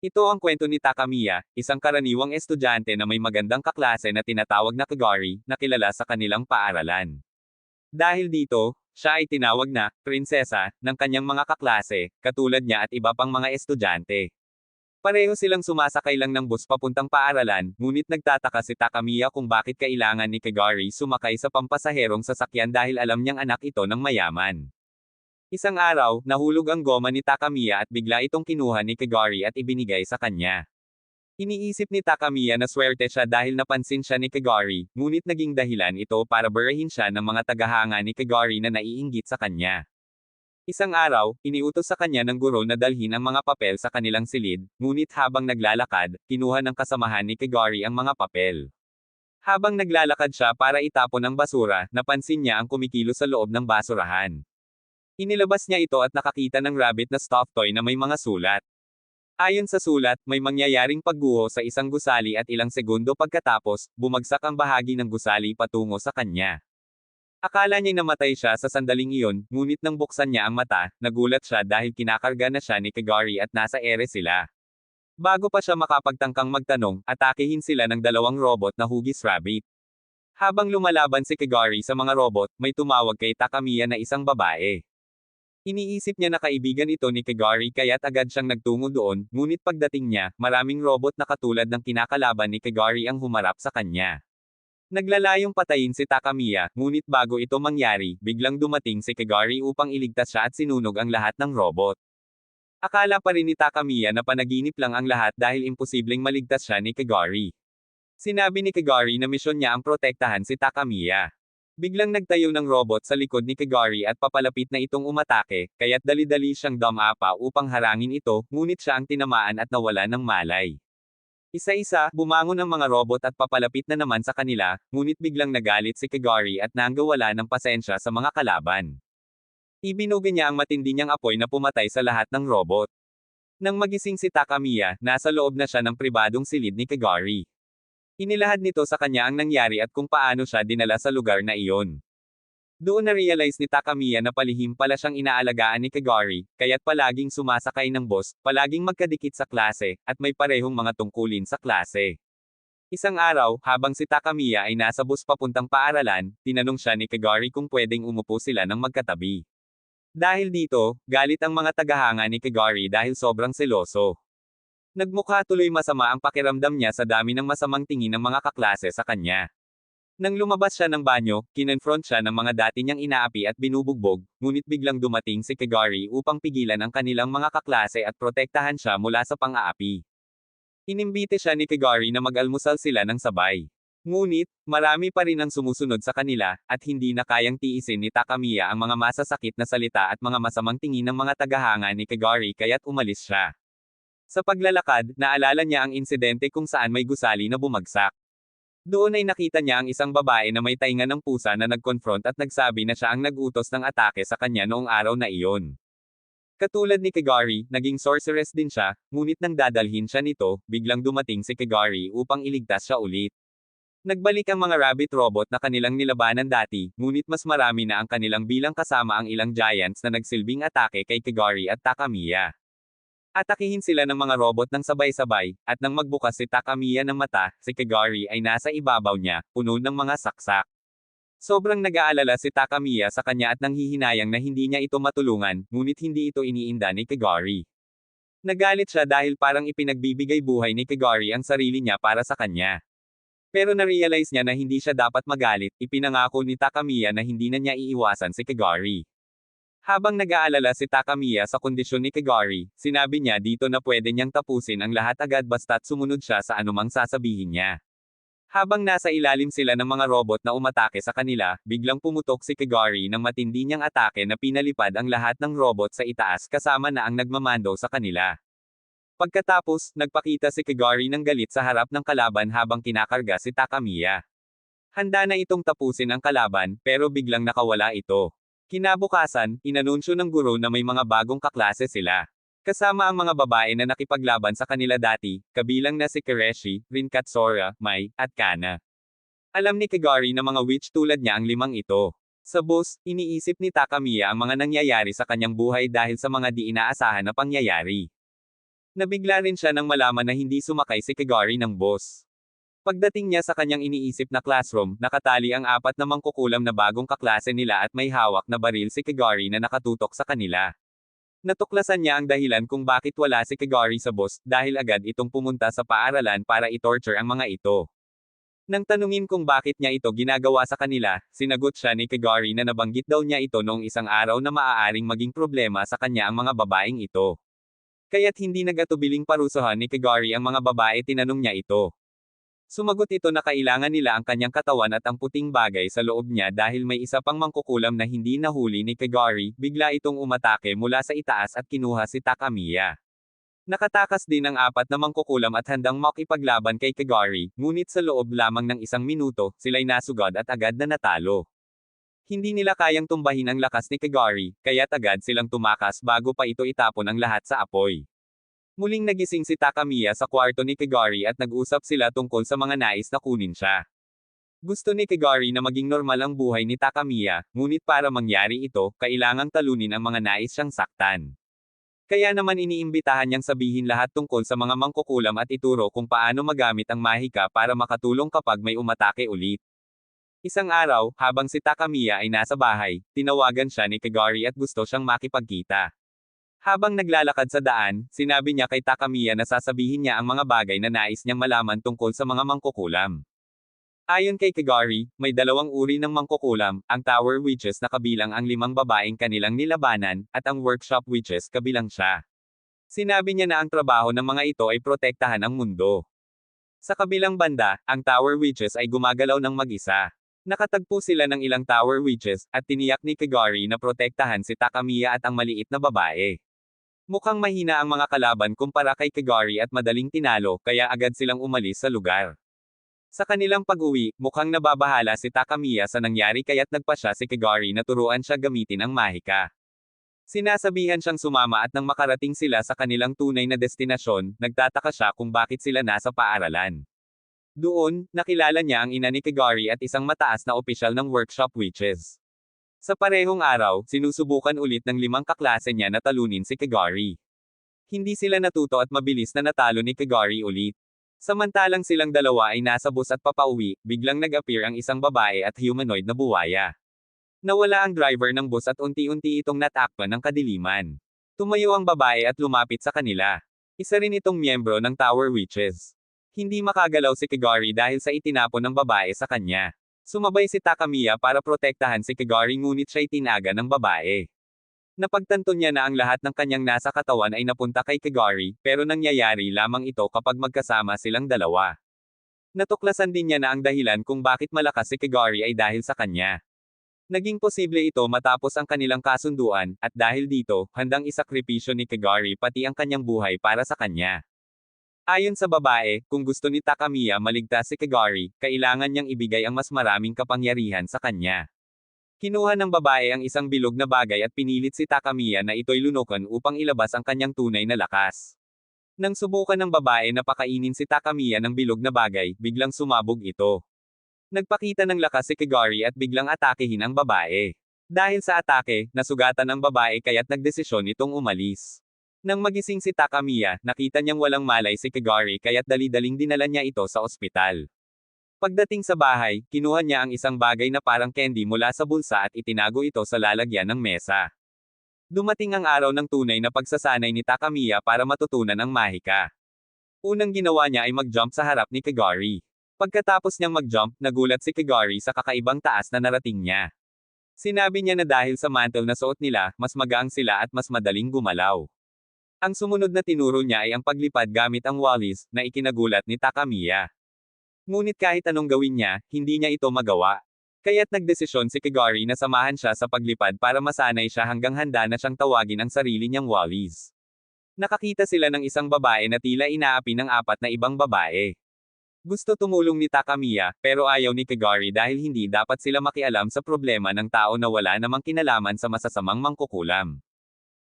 Ito ang kwento ni Takamiya, isang karaniwang estudyante na may magandang kaklase na tinatawag na Kagari, na kilala sa kanilang paaralan. Dahil dito, siya ay tinawag na prinsesa ng kanyang mga kaklase, katulad niya at iba pang mga estudyante. Pareho silang sumasakay lang ng bus papuntang paaralan, ngunit nagtataka si Takamiya kung bakit kailangan ni Kagari sumakay sa pampasaherong sasakyan dahil alam niyang anak ito ng mayaman. Isang araw, nahulog ang goma ni Takamiya at bigla itong kinuha ni Kagari at ibinigay sa kanya. Iniisip ni Takamiya na swerte siya dahil napansin siya ni Kagari, ngunit naging dahilan ito para barahin siya ng mga tagahanga ni Kagari na naiinggit sa kanya. Isang araw, iniutos sa kanya ng guro na dalhin ang mga papel sa kanilang silid, ngunit habang naglalakad, kinuha ng kasamahan ni Kagari ang mga papel. Habang naglalakad siya para itapon ang basura, napansin niya ang kumikilo sa loob ng basurahan. Inilabas niya ito at nakakita ng rabbit na stuffed toy na may mga sulat. Ayon sa sulat, may mangyayaring pagguho sa isang gusali at ilang segundo pagkatapos, bumagsak ang bahagi ng gusali patungo sa kanya. Akala niya namatay siya sa sandaling iyon, ngunit nang buksan niya ang mata, nagulat siya dahil kinakarga na siya ni Kagari at nasa ere sila. Bago pa siya makapagtangkang magtanong, atakehin sila ng dalawang robot na hugis rabbit. Habang lumalaban si Kagari sa mga robot, may tumawag kay Takamiya na isang babae. Iniisip niya na kaibigan ito ni Kagari kaya't agad siyang nagtungo doon, ngunit pagdating niya, maraming robot na katulad ng kinakalaban ni Kagari ang humarap sa kanya. Naglalayong patayin si Takamiya, ngunit bago ito mangyari, biglang dumating si Kagari upang iligtas siya at sinunog ang lahat ng robot. Akala pa rin ni Takamiya na panaginip lang ang lahat dahil imposibleng maligtas siya ni Kagari. Sinabi ni Kagari na misyon niya ang protektahan si Takamiya. Biglang nagtayo ng robot sa likod ni Kagari at papalapit na itong umatake, kaya't dali-dali siyang dumapa upang harangin ito, ngunit siya ang tinamaan at nawala ng malay. Isa-isa, bumangon ang mga robot at papalapit na naman sa kanila, ngunit biglang nagalit si Kagari at nanggawala ng pasensya sa mga kalaban. Ibinuga niya ang matindi niyang apoy na pumatay sa lahat ng robot. Nang magising si Takamiya, nasa loob na siya ng pribadong silid ni Kagari. Inilahad nito sa kanya ang nangyari at kung paano siya dinala sa lugar na iyon. Doon na-realize ni Takamiya na palihim pala siyang inaalagaan ni Kagari, kaya't palaging sumasakay ng bus, palaging magkadikit sa klase, at may parehong mga tungkulin sa klase. Isang araw, habang si Takamiya ay nasa bus papuntang paaralan, tinanong siya ni Kagari kung pwedeng umupo sila ng magkatabi. Dahil dito, galit ang mga tagahanga ni Kagari dahil sobrang seloso. Nagmukha tuloy masama ang pakiramdam niya sa dami ng masamang tingin ng mga kaklase sa kanya. Nang lumabas siya ng banyo, kinonfront siya ng mga dati niyang inaapi at binubugbog, ngunit biglang dumating si Kagari upang pigilan ang kanilang mga kaklase at protektahan siya mula sa pang-aapi. Inimbite siya ni Kagari na mag-almusal sila ng sabay. Ngunit, marami pa rin ang sumusunod sa kanila, at hindi na kayang tiisin ni Takamiya ang mga masasakit na salita at mga masamang tingin ng mga tagahanga ni Kagari kaya't umalis siya. Sa paglalakad, naalala niya ang insidente kung saan may gusali na bumagsak. Doon ay nakita niya ang isang babae na may tainga ng pusa na nag-confront at nagsabi na siya ang nag-utos ng atake sa kanya noong araw na iyon. Katulad ni Kagari, naging sorceress din siya, ngunit nang dadalhin siya nito, biglang dumating si Kagari upang iligtas siya ulit. Nagbalik ang mga rabbit robot na kanilang nilabanan dati, ngunit mas marami na ang kanilang bilang kasama ang ilang giants na nagsilbing atake kay Kagari at Takamiya. Atakihin sila ng mga robot ng sabay-sabay, at nang magbukas si Takamiya ng mata, si Kagari ay nasa ibabaw niya, puno ng mga saksak. Sobrang nag-aalala si Takamiya sa kanya at nanghihinayang na hindi niya ito matulungan, ngunit hindi ito iniinda ni Kagari. Nagalit siya dahil parang ipinagbibigay buhay ni Kagari ang sarili niya para sa kanya. Pero na-realize niya na hindi siya dapat magalit, ipinangako ni Takamiya na hindi na niya iiwasan si Kagari. Habang nag-aalala si Takamiya sa kondisyon ni Kagari, sinabi niya dito na pwede niyang tapusin ang lahat agad basta't sumunod siya sa anumang sasabihin niya. Habang nasa ilalim sila ng mga robot na umatake sa kanila, biglang pumutok si Kagari ng matindi niyang atake na pinalipad ang lahat ng robot sa itaas kasama na ang nagmamando sa kanila. Pagkatapos, nagpakita si Kagari ng galit sa harap ng kalaban habang kinakarga si Takamiya. Handa na itong tapusin ang kalaban, pero biglang nakawala ito. Kinabukasan, inanunsyo ng guro na may mga bagong kaklase sila. Kasama ang mga babae na nakipaglaban sa kanila dati, kabilang na si Kireshi, Rinkatsora, Mai, at Kana. Alam ni Kagari na mga witch tulad niya ang limang ito. Sa bus, iniisip ni Takamiya ang mga nangyayari sa kanyang buhay dahil sa mga di inaasahan na pangyayari. Nabigla rin siya nang malaman na hindi sumakay si Kagari ng bus. Pagdating niya sa kanyang iniisip na classroom, nakatali ang apat na mangkukulam na bagong kaklase nila at may hawak na baril si Kagari na nakatutok sa kanila. Natuklasan niya ang dahilan kung bakit wala si Kagari sa bus, dahil agad itong pumunta sa paaralan para i-torture ang mga ito. Nang tanungin kung bakit niya ito ginagawa sa kanila, sinagot siya ni Kagari na nabanggit daw niya ito noong isang araw na maaaring maging problema sa kanya ang mga babaeng ito. Kaya't hindi nag-atubiling parusahan ni Kagari ang mga babae, tinanong niya ito. Sumagot ito na kailangan nila ang kanyang katawan at ang puting bagay sa loob niya dahil may isa pang mangkukulam na hindi nahuli ni Kagari, bigla itong umatake mula sa itaas at kinuha si Takamiya. Nakatakas din ang apat na mangkukulam at handang makipaglaban kay Kagari, ngunit sa loob lamang ng isang minuto, sila'y nasugod at agad na natalo. Hindi nila kayang tumbahin ang lakas ni Kagari, kaya't agad silang tumakas bago pa ito itapon ang lahat sa apoy. Muling nagising si Takamiya sa kwarto ni Kagari at nag-usap sila tungkol sa mga nais na kunin siya. Gusto ni Kagari na maging normal ang buhay ni Takamiya, ngunit para mangyari ito, kailangang talunin ang mga nais siyang saktan. Kaya naman iniimbitahan niyang sabihin lahat tungkol sa mga mangkukulam at ituro kung paano magamit ang mahika para makatulong kapag may umatake ulit. Isang araw, habang si Takamiya ay nasa bahay, tinawagan siya ni Kagari at gusto siyang makipagkita. Habang naglalakad sa daan, sinabi niya kay Takamiya na sasabihin niya ang mga bagay na nais niyang malaman tungkol sa mga mangkukulam. Ayon kay Kagari, may dalawang uri ng mangkukulam, ang Tower Witches na kabilang ang 5 babaeng kanilang nilabanan, at ang Workshop Witches kabilang siya. Sinabi niya na ang trabaho ng mga ito ay protektahan ang mundo. Sa kabilang banda, ang Tower Witches ay gumagalaw ng mag-isa. Nakatagpo sila ng ilang Tower Witches, at tiniyak ni Kagari na protektahan si Takamiya at ang maliit na babae. Mukhang mahina ang mga kalaban kumpara kay Kagari at madaling tinalo, kaya agad silang umalis sa lugar. Sa kanilang pag-uwi, mukhang nababahala si Takamiya sa nangyari kaya't nagpasya si Kagari na turuan siya gamitin ang mahika. Sinasabihan siyang sumama at nang makarating sila sa kanilang tunay na destinasyon, nagtataka siya kung bakit sila nasa paaralan. Doon, nakilala niya ang ina ni Kagari at isang mataas na opisyal ng Workshop Witches. Sa parehong araw, sinusubukan ulit ng 5 kaklase niya na talunin si Kagari. Hindi sila natuto at mabilis na natalo ni Kagari ulit. Samantalang silang dalawa ay nasa bus at papauwi, biglang nag-appear ang isang babae at humanoid na buwaya. Nawala ang driver ng bus at unti-unti itong natakpan ng kadiliman. Tumayo ang babae at lumapit sa kanila. Isa rin itong miyembro ng Tower Witches. Hindi makagalaw si Kagari dahil sa itinapon ng babae sa kanya. Sumabay si Takamiya para protektahan si Kagari ngunit siya'y tinaga ng babae. Napagtanto niya na ang lahat ng kanyang nasa katawan ay napunta kay Kagari, pero nangyayari lamang ito kapag magkasama silang dalawa. Natuklasan din niya na ang dahilan kung bakit malakas si Kagari ay dahil sa kanya. Naging posible ito matapos ang kanilang kasunduan, at dahil dito, handang isakripisyo ni Kagari pati ang kanyang buhay para sa kanya. Ayon sa babae, kung gusto ni Takamiya maligtas si Kagari, kailangan niyang ibigay ang mas maraming kapangyarihan sa kanya. Kinuha ng babae ang isang bilog na bagay at pinilit si Takamiya na ito'y lunukan upang ilabas ang kanyang tunay na lakas. Nang subukan ng babae na pakainin si Takamiya ng bilog na bagay, biglang sumabog ito. Nagpakita ng lakas si Kagari at biglang atakehin ang babae. Dahil sa atake, nasugatan ang babae kaya't nagdesisyon itong umalis. Nang magising si Takamiya, nakita niyang walang malay si Kagari kaya't dali-daling dinala niya ito sa ospital. Pagdating sa bahay, kinuha niya ang isang bagay na parang candy mula sa bulsa at itinago ito sa lalagyan ng mesa. Dumating ang araw ng tunay na pagsasanay ni Takamiya para matutunan ang mahika. Unang ginawa niya ay mag-jump sa harap ni Kagari. Pagkatapos niyang mag-jump, nagulat si Kagari sa kakaibang taas na narating niya. Sinabi niya na dahil sa mantle na suot nila, mas magaang sila at mas madaling gumalaw. Ang sumunod na tinuro niya ay ang paglipad gamit ang wallis, na ikinagulat ni Takamiya. Ngunit kahit anong gawin niya, hindi niya ito magawa. Kaya't nagdesisyon si Kagari na samahan siya sa paglipad para masanay siya hanggang handa na siyang tawagin ang sarili niyang wallis. Nakakita sila ng isang babae na tila inaapi ng 4 na ibang babae. Gusto tumulong ni Takamiya, pero ayaw ni Kagari dahil hindi dapat sila makialam sa problema ng tao na wala namang kinalaman sa masasamang mangkukulam.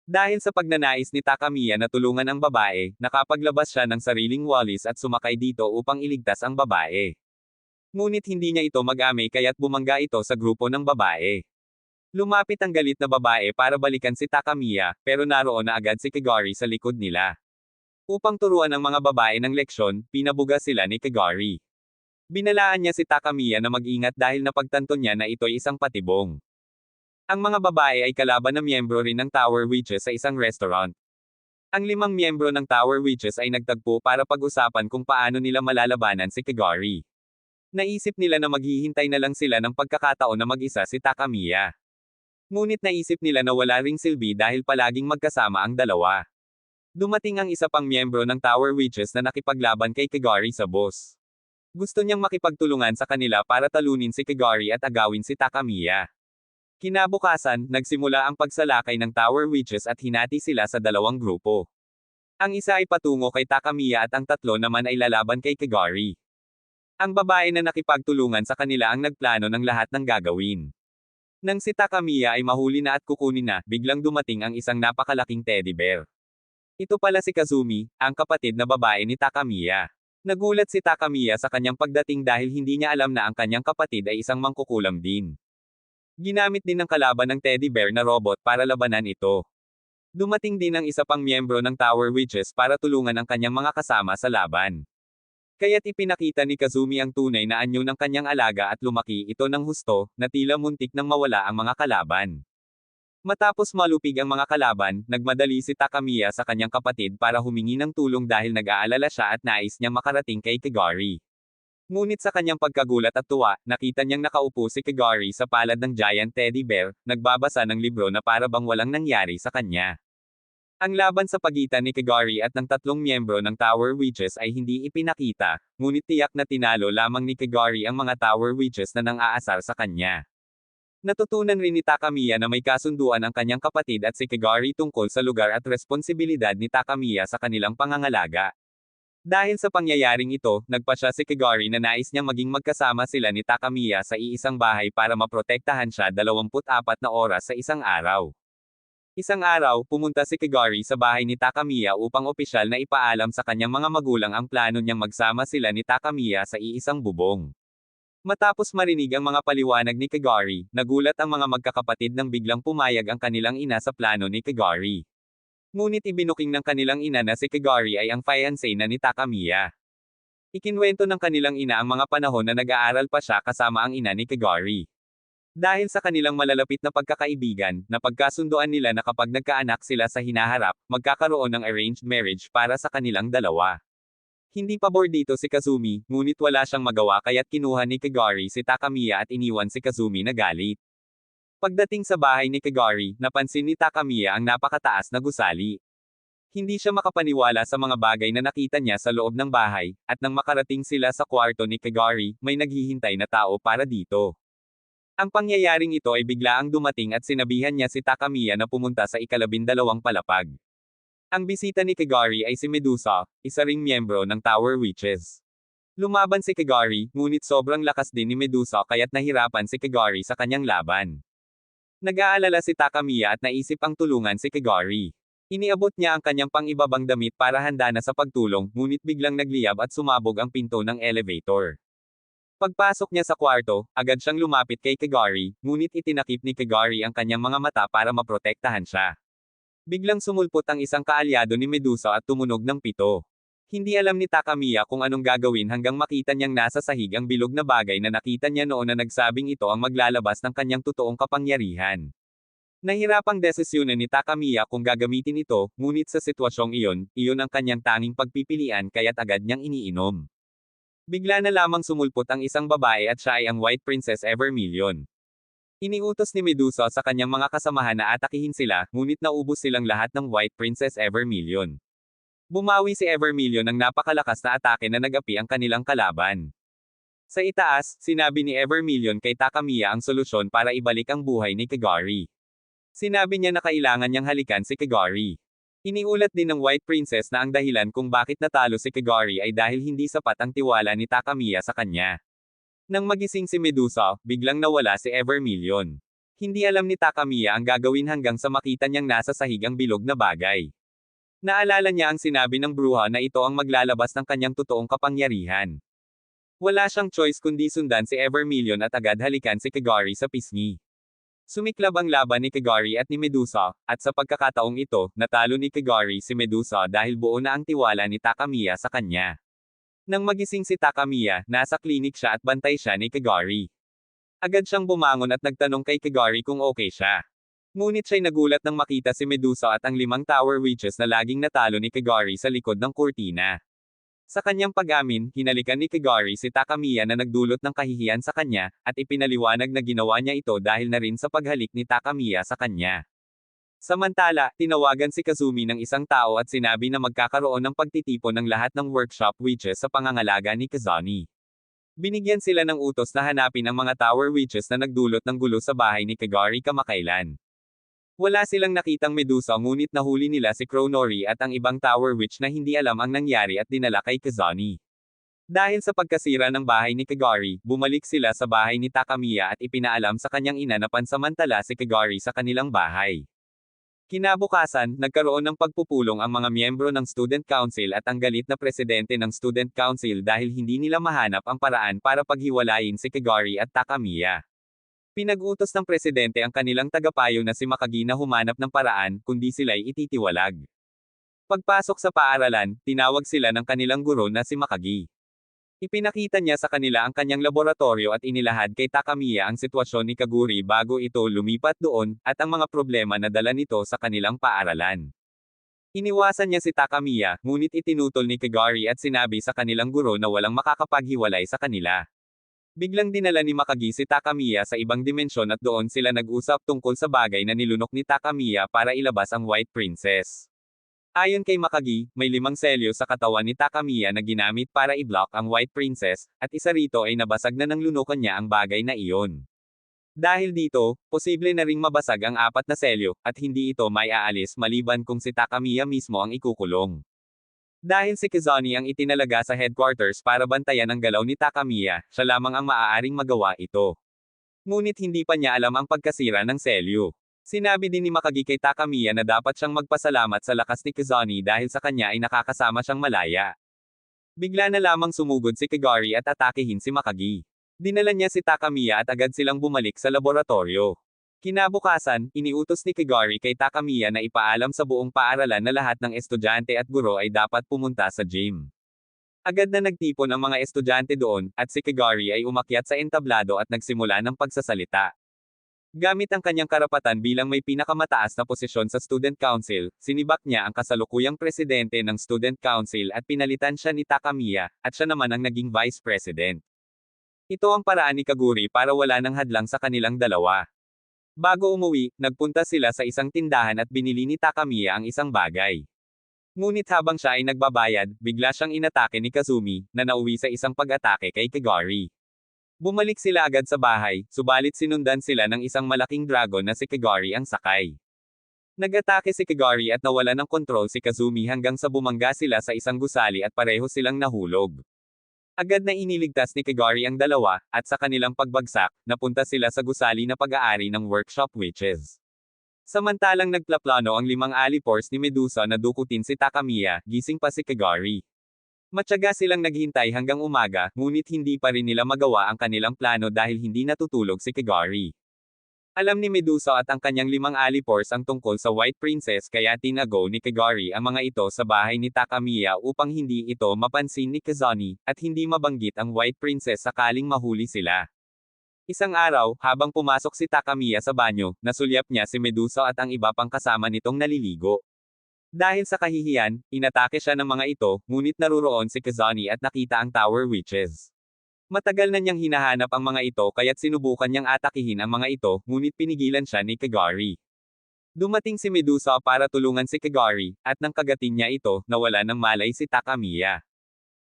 Dahil sa pagnanais ni Takamiya na tulungan ang babae, nakapaglabas siya ng sariling wallis at sumakay dito upang iligtas ang babae. Ngunit hindi niya ito mag-amay kaya't bumangga ito sa grupo ng babae. Lumapit ang galit na babae para balikan si Takamiya, pero naroon na agad si Kagari sa likod nila. Upang turuan ang mga babae ng leksyon, pinabuga sila ni Kagari. Binalaan niya si Takamiya na mag-ingat dahil napagtanto niya na ito'y isang patibong. Ang mga babae ay kalaban na miyembro rin ng Tower Witches sa isang restaurant. Ang 5 miyembro ng Tower Witches ay nagtagpo para pag-usapan kung paano nila malalabanan si Kagari. Naisip nila na maghihintay na lang sila ng pagkakataon na mag-isa si Takamiya. Ngunit naisip nila na wala ring silbi dahil palaging magkasama ang dalawa. Dumating ang isa pang miyembro ng Tower Witches na nakipaglaban kay Kagari sa boss. Gusto niyang makipagtulungan sa kanila para talunin si Kagari at agawin si Takamiya. Kinabukasan, nagsimula ang pagsalakay ng Tower Witches at hinati sila sa dalawang grupo. Ang isa ay patungo kay Takamiya at ang tatlo naman ay lalaban kay Kagari. Ang babae na nakipagtulungan sa kanila ang nagplano ng lahat ng gagawin. Nang si Takamiya ay mahuli na at kukunin na, biglang dumating ang isang napakalaking teddy bear. Ito pala si Kazumi, ang kapatid na babae ni Takamiya. Nagulat si Takamiya sa kanyang pagdating dahil hindi niya alam na ang kanyang kapatid ay isang mangkukulam din. Ginamit din ng kalaban ng teddy bear na robot para labanan ito. Dumating din ang isa pang miyembro ng Tower Witches para tulungan ang kanyang mga kasama sa laban. Kaya't ipinakita ni Kazumi ang tunay na anyo ng kanyang alaga at lumaki ito ng husto, na tila muntik nang mawala ang mga kalaban. Matapos malupig ang mga kalaban, nagmadali si Takamiya sa kanyang kapatid para humingi ng tulong dahil nag-aalala siya at nais niyang makarating kay Kagari. Ngunit sa kanyang pagkagulat at tuwa, nakita niyang nakaupo si Kagari sa palad ng giant teddy bear, nagbabasa ng libro na para bang walang nangyari sa kanya. Ang laban sa pagitan ni Kagari at ng tatlong miyembro ng Tower Witches ay hindi ipinakita, ngunit tiyak na tinalo lamang ni Kagari ang mga Tower Witches na nang-aasar sa kanya. Natutunan rin ni Takamiya na may kasunduan ang kanyang kapatid at si Kagari tungkol sa lugar at responsibilidad ni Takamiya sa kanilang pangangalaga. Dahil sa pangyayaring ito, nagpasya si Kagari na nais niyang maging magkasama sila ni Takamiya sa iisang bahay para maprotektahan siya 24 na oras sa isang araw. Isang araw, pumunta si Kagari sa bahay ni Takamiya upang opisyal na ipaalam sa kanyang mga magulang ang plano niyang magsama sila ni Takamiya sa iisang bubong. Matapos marinig ang mga paliwanag ni Kagari, nagulat ang mga magkakapatid nang biglang pumayag ang kanilang ina sa plano ni Kagari. Ngunit ibinuking ng kanilang ina na si Kagari ay ang fiancé na ni Takamiya. Ikinwento ng kanilang ina ang mga panahon na nag-aaral pa siya kasama ang ina ni Kagari. Dahil sa kanilang malalapit na pagkakaibigan, napagkasunduan nila na kapag nagkaanak sila sa hinaharap, magkakaroon ng arranged marriage para sa kanilang dalawa. Hindi pabor dito si Kazumi, ngunit wala siyang magawa kaya't kinuha ni Kagari si Takamiya at iniwan si Kazumi na galit. Pagdating sa bahay ni Kagari, napansin ni Takamiya ang napakataas na gusali. Hindi siya makapaniwala sa mga bagay na nakita niya sa loob ng bahay, at nang makarating sila sa kwarto ni Kagari, may naghihintay na tao para dito. Ang pangyayaring ito ay biglaang dumating at sinabihan niya si Takamiya na pumunta sa ika-12 palapag. Ang bisita ni Kagari ay si Medusa, isa ring miyembro ng Tower Witches. Lumaban si Kagari, ngunit sobrang lakas din ni Medusa kaya't nahirapan si Kagari sa kanyang laban. Nag-aalala si Takamiya at naisip ang tulungan si Kagari. Iniabot niya ang kanyang pang-ibabang damit para handa na sa pagtulong, ngunit biglang nagliyab at sumabog ang pinto ng elevator. Pagpasok niya sa kwarto, agad siyang lumapit kay Kagari, ngunit itinakip ni Kagari ang kanyang mga mata para maprotektahan siya. Biglang sumulpot ang isang kaalyado ni Medusa at tumunog ng pito. Hindi alam ni Takamiya kung anong gagawin hanggang makita niyang nasa sahig ang bilog na bagay na nakita niya noon na nagsabing ito ang maglalabas ng kanyang totoong kapangyarihan. Nahirapang desisyonan ni Takamiya kung gagamitin ito, ngunit sa sitwasyong iyon ang kanyang tanging pagpipilian kaya't agad niyang iniinom. Bigla na lamang sumulpot ang isang babae at siya ay ang White Princess Evermillion. Iniutos ni Medusa sa kanyang mga kasamahan na atakihin sila, ngunit naubos silang lahat ng White Princess Evermillion. Bumawi si Evermillion ng napakalakas na atake na nagapi ang kanilang kalaban. Sa itaas, sinabi ni Evermillion kay Takamiya ang solusyon para ibalik ang buhay ni Kagari. Sinabi niya na kailangan niyang halikan si Kagari. Iniulat din ng White Princess na ang dahilan kung bakit natalo si Kagari ay dahil hindi sapat ang tiwala ni Takamiya sa kanya. Nang magising si Medusa, biglang nawala si Evermillion. Hindi alam ni Takamiya ang gagawin hanggang sa makita niyang nasa sahig ang bilog na bagay. Naalala niya ang sinabi ng bruha na ito ang maglalabas ng kanyang totoong kapangyarihan. Wala siyang choice kundi sundan si Evermillion at agad halikan si Kagari sa pisngi. Sumiklab ang laban ni Kagari at ni Medusa, at sa pagkakataong ito, natalo ni Kagari si Medusa dahil buo na ang tiwala ni Takamiya sa kanya. Nang magising si Takamiya, nasa klinik siya at bantay siya ni Kagari. Agad siyang bumangon at nagtanong kay Kagari kung okay siya. Ngunit siya'y nagulat nang makita si Medusa at ang 5 Tower Witches na laging natalo ni Kagari sa likod ng kurtina. Sa kanyang pag-amin, hinalikan ni Kagari si Takamiya na nagdulot ng kahihiyan sa kanya, at ipinaliwanag na ginawa niya ito dahil na rin sa paghalik ni Takamiya sa kanya. Samantala, tinawagan si Kazumi ng isang tao at sinabi na magkakaroon ng pagtitipon ng lahat ng workshop witches sa pangangalaga ni Kazami. Binigyan sila ng utos na hanapin ang mga Tower Witches na nagdulot ng gulo sa bahay ni Kagari kamakailan. Wala silang nakitang Medusa ngunit nahuli nila si Kronori at ang ibang Tower Witch na hindi alam ang nangyari at dinala kay Kazami. Dahil sa pagkasira ng bahay ni Kagari, bumalik sila sa bahay ni Takamiya at ipinaalam sa kanyang ina na pansamantala si Kagari sa kanilang bahay. Kinabukasan, nagkaroon ng pagpupulong ang mga miyembro ng Student Council at ang galit na presidente ng Student Council dahil hindi nila mahanap ang paraan para paghiwalayin si Kagari at Takamiya. Pinag-utos ng presidente ang kanilang tagapayo na si Makagi na humanap ng paraan, kundi sila'y ititiwalag. Pagpasok sa paaralan, tinawag sila ng kanilang guro na si Makagi. Ipinakita niya sa kanila ang kanyang laboratorio at inilahad kay Takamiya ang sitwasyon ni Kaguri bago ito lumipat doon, at ang mga problema na dala nito sa kanilang paaralan. Iniwasan niya si Takamiya, ngunit itinutol ni Kagari at sinabi sa kanilang guro na walang makakapaghiwalay sa kanila. Biglang dinala ni Makagi si Takamiya sa ibang dimensyon at doon sila nag-usap tungkol sa bagay na nilunok ni Takamiya para ilabas ang White Princess. Ayon kay Makagi, may 5 selyo sa katawan ni Takamiya na ginamit para i-block ang White Princess, at isa rito ay nabasag na ng lunukan niya ang bagay na iyon. Dahil dito, posible na ring mabasag ang 4 na selyo, at hindi ito may aalis maliban kung si Takamiya mismo ang ikukulong. Dahil si Kazami ang itinalaga sa headquarters para bantayan ang galaw ni Takamiya, siya lamang ang maaaring magawa ito. Ngunit hindi pa niya alam ang pagkasira ng selyo. Sinabi din ni Makagi kay Takamiya na dapat siyang magpasalamat sa lakas ni Kazami dahil sa kanya ay nakakasama siyang malaya. Bigla na lamang sumugod si Kagari at atakehin si Makagi. Dinala niya si Takamiya at agad silang bumalik sa laboratorio. Kinabukasan, iniutos ni Kagari kay Takamiya na ipaalam sa buong paaralan na lahat ng estudyante at guro ay dapat pumunta sa gym. Agad na nagtipon ang mga estudyante doon, at si Kagari ay umakyat sa entablado at nagsimula ng pagsasalita. Gamit ang kanyang karapatan bilang may pinakamataas na posisyon sa Student Council, sinibak niya ang kasalukuyang presidente ng Student Council at pinalitan siya ni Takamiya, at siya naman ang naging Vice President. Ito ang paraan ni Kaguri para wala ng hadlang sa kanilang dalawa. Bago umuwi, nagpunta sila sa isang tindahan at binili ni Takamiya ang isang bagay. Ngunit habang siya ay nagbabayad, bigla siyang inatake ni Kazumi, na nauwi sa isang pag-atake kay Kagari. Bumalik sila agad sa bahay, subalit sinundan sila ng isang malaking dragon na si Kagari ang sakay. Nag-atake si Kagari at nawala ng kontrol si Kazumi hanggang sa bumangga sila sa isang gusali at pareho silang nahulog. Agad na iniligtas ni Kagari ang dalawa, at sa kanilang pagbagsak, napunta sila sa gusali na pag-aari ng Workshop Witches. Samantalang nagplaplano ang 5 alipors ni Medusa na dukutin si Takamiya, gising pa si Kagari. Matyaga silang naghintay hanggang umaga, ngunit hindi pa rin nila magawa ang kanilang plano dahil hindi natutulog si Kagari. Alam ni Medusa at ang kanyang 5 alipors ang tungkol sa White Princess kaya tinago ni Kagari ang mga ito sa bahay ni Takamiya upang hindi ito mapansin ni Kazami, at hindi mabanggit ang White Princess sakaling mahuli sila. Isang araw, habang pumasok si Takamiya sa banyo, nasulyap niya si Medusa at ang iba pang kasama nitong naliligo. Dahil sa kahihiyan, inatake siya ng mga ito, ngunit naruroon si Kazami at nakita ang Tower Witches. Matagal na niyang hinahanap ang mga ito kaya't sinubukan niyang atakihin ang mga ito, ngunit pinigilan siya ni Kagari. Dumating si Medusa para tulungan si Kagari, at nang kagatin niya ito, nawala ng malay si Takamiya.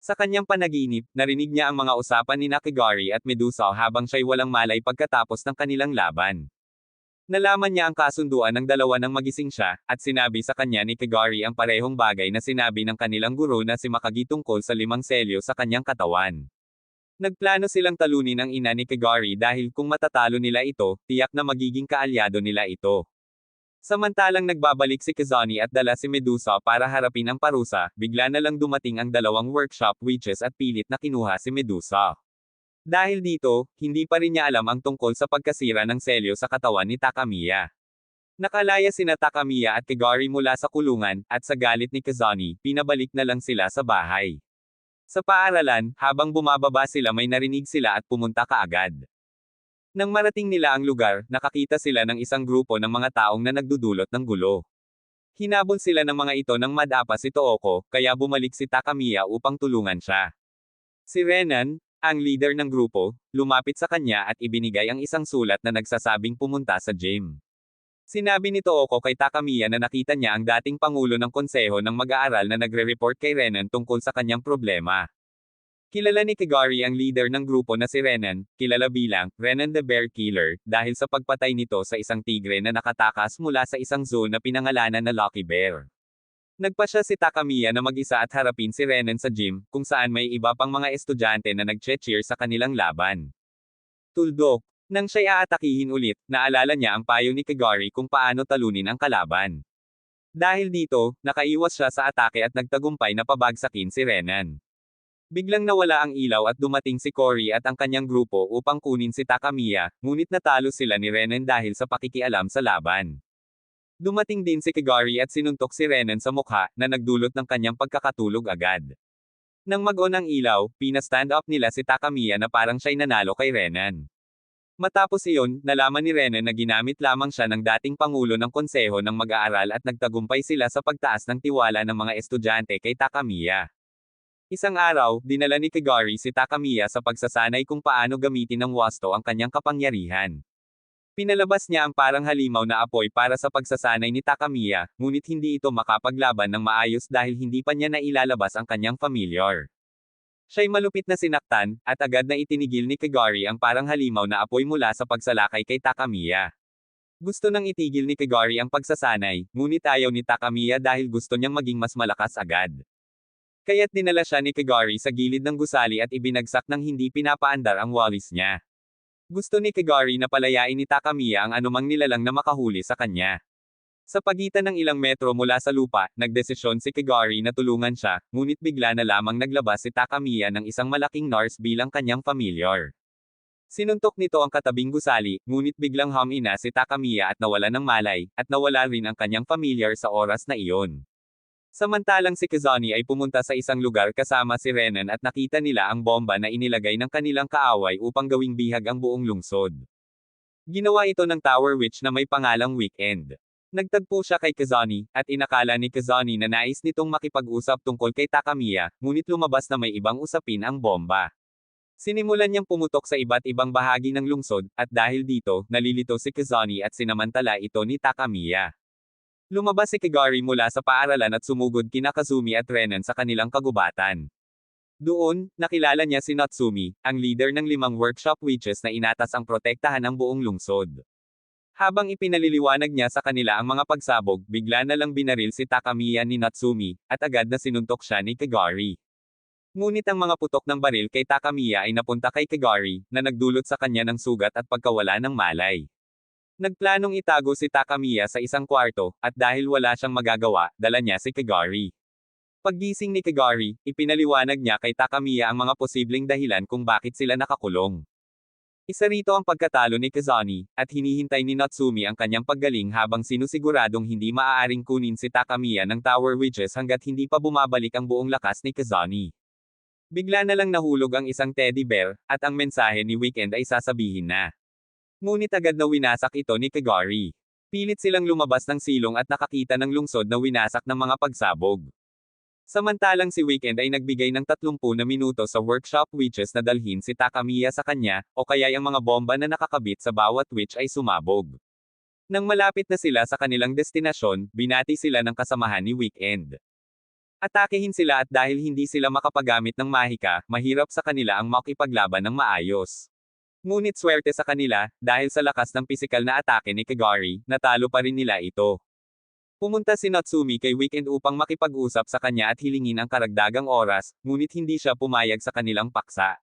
Sa kanyang panaginip, narinig niya ang mga usapan ni Kagari at Medusa habang siya'y walang malay pagkatapos ng kanilang laban. Nalaman niya ang kasunduan ng dalawa nang magising siya, at sinabi sa kanya ni Kagari ang parehong bagay na sinabi ng kanilang guro na si Makagi tungkol sa 5 selyo sa kanyang katawan. Nagplano silang talunin ang ina ni Kagari dahil kung matatalo nila ito, tiyak na magiging kaalyado nila ito. Samantalang nagbabalik si Kazami at dala si Medusa para harapin ang parusa, bigla na lang dumating ang 2 workshop witches at pilit na kinuha si Medusa. Dahil dito, hindi pa rin niya alam ang tungkol sa pagkasira ng selyo sa katawan ni Takamiya. Nakalaya sina Takamiya at Kagari mula sa kulungan, at sa galit ni Kazani, pinabalik na lang sila sa bahay. Sa paaralan, habang bumababa sila may narinig sila at pumunta kaagad. Nang marating nila ang lugar, nakakita sila ng isang grupo ng mga taong na nagdudulot ng gulo. Hinabol sila ng mga ito nang madapa si Tooko, kaya bumalik si Takamiya upang tulungan siya. Si Renan, ang leader ng grupo, lumapit sa kanya at ibinigay ang isang sulat na nagsasabing pumunta sa gym. Sinabi ni Tooko kay Takamiya na nakita niya ang dating pangulo ng konseho ng mag-aaral na nagre-report kay Renan tungkol sa kanyang problema. Kilala ni Kagari ang leader ng grupo na si Renan, kilala bilang Renan the Bear Killer, dahil sa pagpatay nito sa isang tigre na nakatakas mula sa isang zoo na pinangalanan na Lucky Bear. Nagpasya si Takamiya na mag-isa at harapin si Renan sa gym, kung saan may iba pang mga estudyante na nagche-cheer sa kanilang laban. Tuldok, nang siya'y aatakihin ulit, naalala niya ang payo ni Kagari kung paano talunin ang kalaban. Dahil dito, nakaiwas siya sa atake at nagtagumpay na pabagsakin si Renan. Biglang nawala ang ilaw at dumating si Cory at ang kanyang grupo upang kunin si Takamiya, ngunit natalo sila ni Renan dahil sa pakikialam sa laban. Dumating din si Kagari at sinuntok si Renan sa mukha, na nagdulot ng kanyang pagkakatulog agad. Nang mag-on ang ilaw, pina-stand up nila si Takamiya na parang siya'y nanalo kay Renan. Matapos iyon, nalaman ni Renan na ginamit lamang siya ng dating pangulo ng konseho ng mag-aaral at nagtagumpay sila sa pagtaas ng tiwala ng mga estudyante kay Takamiya. Isang araw, dinala ni Kagari si Takamiya sa pagsasanay kung paano gamitin ng wasto ang kanyang kapangyarihan. Pinalabas niya ang parang halimaw na apoy para sa pagsasanay ni Takamiya, ngunit hindi ito makapaglaban ng maayos dahil hindi pa niya nailalabas ang kanyang familiar. Siya'y malupit na sinaktan, at agad na itinigil ni Kagari ang parang halimaw na apoy mula sa pagsalakay kay Takamiya. Gusto nang itigil ni Kagari ang pagsasanay, ngunit ayaw ni Takamiya dahil gusto niyang maging mas malakas agad. Kaya't dinala siya ni Kagari sa gilid ng gusali at ibinagsak ng hindi pinapaandar ang walis niya. Gusto ni Kagari na palayain ni Takamiya ang anumang nilalang na makahuli sa kanya. Sa pagitan ng ilang metro mula sa lupa, nagdesisyon si Kagari na tulungan siya, ngunit bigla na lamang naglabas si Takamiya ng isang malaking nurse bilang kanyang familiar. Sinuntok nito ang katabing gusali, ngunit biglang humina si Takamiya at nawala ng malay, at nawala rin ang kanyang familiar sa oras na iyon. Samantalang si Kazani ay pumunta sa isang lugar kasama si Renan at nakita nila ang bomba na inilagay ng kanilang kaaway upang gawing bihag ang buong lungsod. Ginawa ito ng Tower Witch na may pangalang Weekend. Nagtagpo siya kay Kazani, at inakala ni Kazani na nais nitong makipag-usap tungkol kay Takamiya, ngunit lumabas na may ibang usapin ang bomba. Sinimulan niyang pumutok sa iba't ibang bahagi ng lungsod, at dahil dito, nalilito si Kazani at sinamantala ito ni Takamiya. Lumabas si Kagari mula sa paaralan at sumugod kina Kazumi at Renan sa kanilang kagubatan. Doon, nakilala niya si Natsumi, ang leader ng 5 workshop witches na inatas ang protektahan ng buong lungsod. Habang ipinaliliwanag niya sa kanila ang mga pagsabog, bigla na lang binaril si Takamiya ni Natsumi, at agad na sinuntok siya ni Kagari. Ngunit ang mga putok ng baril kay Takamiya ay napunta kay Kagari, na nagdulot sa kanya ng sugat at pagkawala ng malay. Nagplanong itago si Takamiya sa isang kwarto, at dahil wala siyang magagawa, dala niya si Kagari. Paggising ni Kagari, ipinaliwanag niya kay Takamiya ang mga posibleng dahilan kung bakit sila nakakulong. Isa rito ang pagkatalo ni Kazani, at hinihintay ni Natsumi ang kanyang paggaling habang sinusiguradong hindi maaaring kunin si Takamiya ng Tower Witches hanggat hindi pa bumabalik ang buong lakas ni Kazani. Bigla na lang nahulog ang isang teddy bear, at ang mensahe ni Weekend ay sasabihin na. Ngunit agad na winasak ito ni Kagari. Pilit silang lumabas ng silong at nakakita ng lungsod na winasak ng mga pagsabog. Samantalang si Weekend ay nagbigay ng 30 na minuto sa workshop witches na dalhin si Takamiya sa kanya, o kaya ang mga bomba na nakakabit sa bawat witch ay sumabog. Nang malapit na sila sa kanilang destinasyon, binati sila ng kasamahan ni Weekend. Atakehin sila at dahil hindi sila makapagamit ng mahika, mahirap sa kanila ang makipaglaban ng maayos. Ngunit swerte sa kanila, dahil sa lakas ng pisikal na atake ni Kagari, natalo pa rin nila ito. Pumunta si Natsumi kay Weekend upang makipag-usap sa kanya at hilingin ang karagdagang oras, ngunit hindi siya pumayag sa kanilang paksa.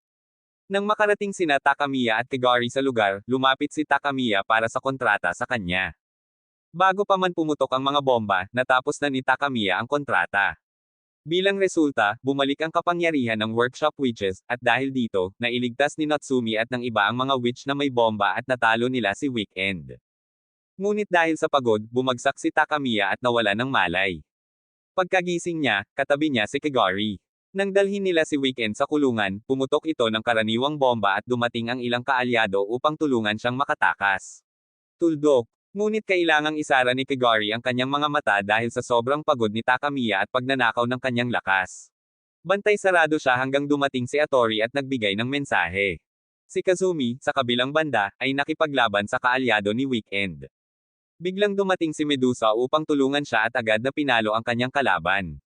Nang makarating sina Takamiya at Kagari sa lugar, lumapit si Takamiya para sa kontrata sa kanya. Bago pa man pumutok ang mga bomba, natapos na ni Takamiya ang kontrata. Bilang resulta, bumalik ang kapangyarihan ng workshop witches, at dahil dito, nailigtas ni Natsumi at ng iba ang mga witch na may bomba at natalo nila si Weekend. Ngunit dahil sa pagod, bumagsak si Takamiya at nawala ng malay. Pagkagising niya, katabi niya si Kagari. Nang dalhin nila si Weekend sa kulungan, pumutok ito ng karaniwang bomba at dumating ang ilang kaalyado upang tulungan siyang makatakas. Tuldok. Ngunit kailangang isara ni Kagari ang kanyang mga mata dahil sa sobrang pagod ni Takamiya at pagnanakaw ng kanyang lakas. Bantay sarado siya hanggang dumating si Atori at nagbigay ng mensahe. Si Kazumi, sa kabilang banda, ay nakipaglaban sa kaalyado ni Weekend. Biglang dumating si Medusa upang tulungan siya at agad na pinalo ang kanyang kalaban.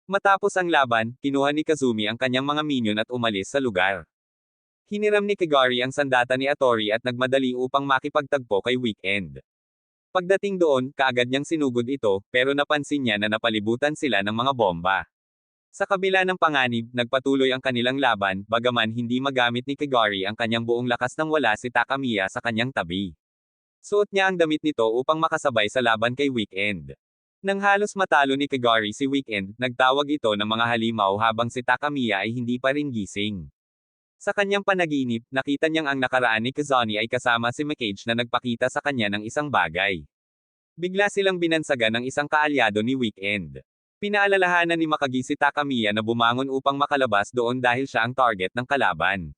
Matapos ang laban, kinuha ni Kazumi ang kanyang mga minion at umalis sa lugar. Hiniram ni Kagari ang sandata ni Atori at nagmadali upang makipagtagpo kay Weekend. Pagdating doon, kaagad niyang sinugod ito, pero napansin niya na napalibutan sila ng mga bomba. Sa kabila ng panganib, nagpatuloy ang kanilang laban, bagaman hindi magamit ni Kagari ang kanyang buong lakas nang wala si Takamiya sa kanyang tabi. Suot niya ang damit nito upang makasabay sa laban kay Weekend. Nang halos matalo ni Kagari si Weekend, nagtawag ito ng mga halimaw habang si Takamiya ay hindi pa rin gising. Sa kanyang panaginip, nakita niyang ang nakaraan ni Kazani ay kasama si Mikage na nagpakita sa kanya ng isang bagay. Bigla silang binansagan ng isang kaalyado ni Weekend. Pinaalalahanan ni Makagi si Takamiya na bumangon upang makalabas doon dahil siya ang target ng kalaban.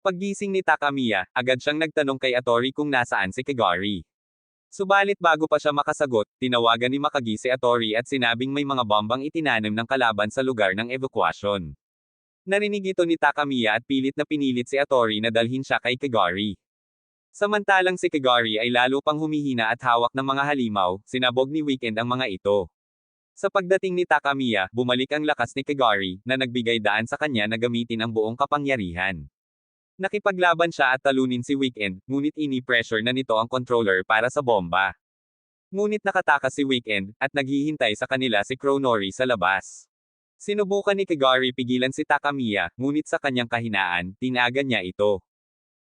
Paggising ni Takamiya, agad siyang nagtanong kay Atori kung nasaan si Kagari. Subalit bago pa siya makasagot, tinawagan ni Makagi si Atori at sinabing may mga bombang itinanim ng kalaban sa lugar ng evakuasyon. Narinig ito ni Takamiya at pilit na pinilit si Atori na dalhin siya kay Kagari. Samantalang si Kagari ay lalo pang humihina at hawak ng mga halimaw, sinabog ni Weekend ang mga ito. Sa pagdating ni Takamiya, bumalik ang lakas ni Kagari, na nagbigay daan sa kanya na gamitin ang buong kapangyarihan. Nakipaglaban siya at talunin si Weekend, ngunit ini-pressure na nito ang controller para sa bomba. Ngunit nakatakas si Weekend, at naghihintay sa kanila si Kronori sa labas. Sinubukan ni Kagari pigilan si Takamiya, ngunit sa kanyang kahinaan, tinagan niya ito.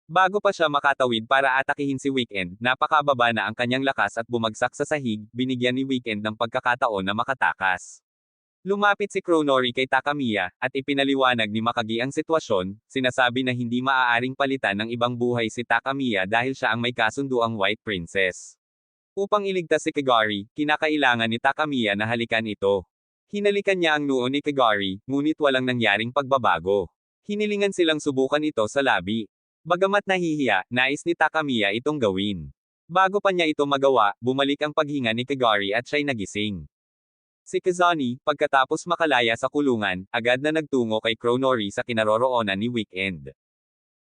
Bago pa siya makatawid para atakihin si Weekend, napakababa na ang kanyang lakas at bumagsak sa sahig, binigyan ni Weekend ng pagkakataon na makatakas. Lumapit si Kronori kay Takamiya, at ipinaliwanag ni Makagi ang sitwasyon, sinasabi na hindi maaaring palitan ng ibang buhay si Takamiya dahil siya ang may kasunduang White Princess. Upang iligtas si Kagari, kinakailangan ni Takamiya na halikan ito. Hinalikan niya ang noo ni Kagari, ngunit walang nangyaring pagbabago. Hinilingan silang subukan ito sa labi. Bagamat nahihiya, nais ni Takamiya itong gawin. Bago pa niya ito magawa, bumalik ang paghinga ni Kagari at siya'y nagising. Si Kazani, pagkatapos makalaya sa kulungan, agad na nagtungo kay Kronori sa kinaroroonan ni Weekend.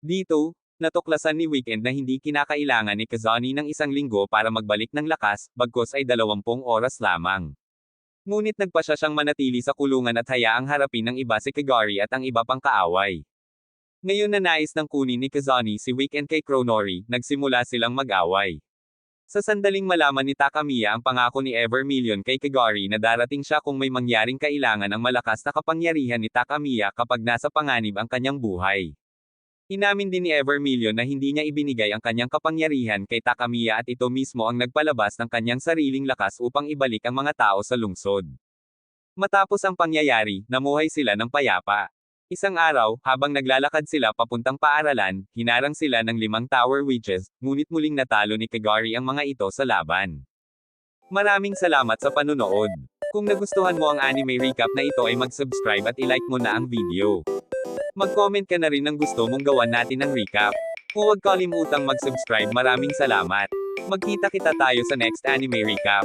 Dito, natuklasan ni Weekend na hindi kinakailangan ni Kazani ng 1 linggo para magbalik ng lakas, bagkus ay 20 oras lamang. Ngunit nagpasya siyang manatili sa kulungan at hayaang harapin ng iba si Kagari at ang iba pang kaaway. Ngayon na nais ng kunin ni Kazani si Weekend kay Kronori, nagsimula silang mag-away. Sa sandaling malaman ni Takamiya ang pangako ni Evermillion kay Kagari na darating siya kung may mangyaring kailangan ang malakas na kapangyarihan ni Takamiya kapag nasa panganib ang kanyang buhay. Inamin din ni Evermillion na hindi niya ibinigay ang kanyang kapangyarihan kay Takamiya at ito mismo ang nagpalabas ng kanyang sariling lakas upang ibalik ang mga tao sa lungsod. Matapos ang pangyayari, namuhay sila ng payapa. Isang araw, habang naglalakad sila papuntang paaralan, hinarang sila ng 5 Tower Witches, ngunit muling natalo ni Kagari ang mga ito sa laban. Maraming salamat sa panunood. Kung nagustuhan mo ang anime recap na ito ay mag-subscribe at i-like mo na ang video. Mag-comment ka na rin ng gusto mong gawan natin ng recap. Huwag kalimutang mag-subscribe. Maraming salamat. Magkita-kita tayo sa next anime recap.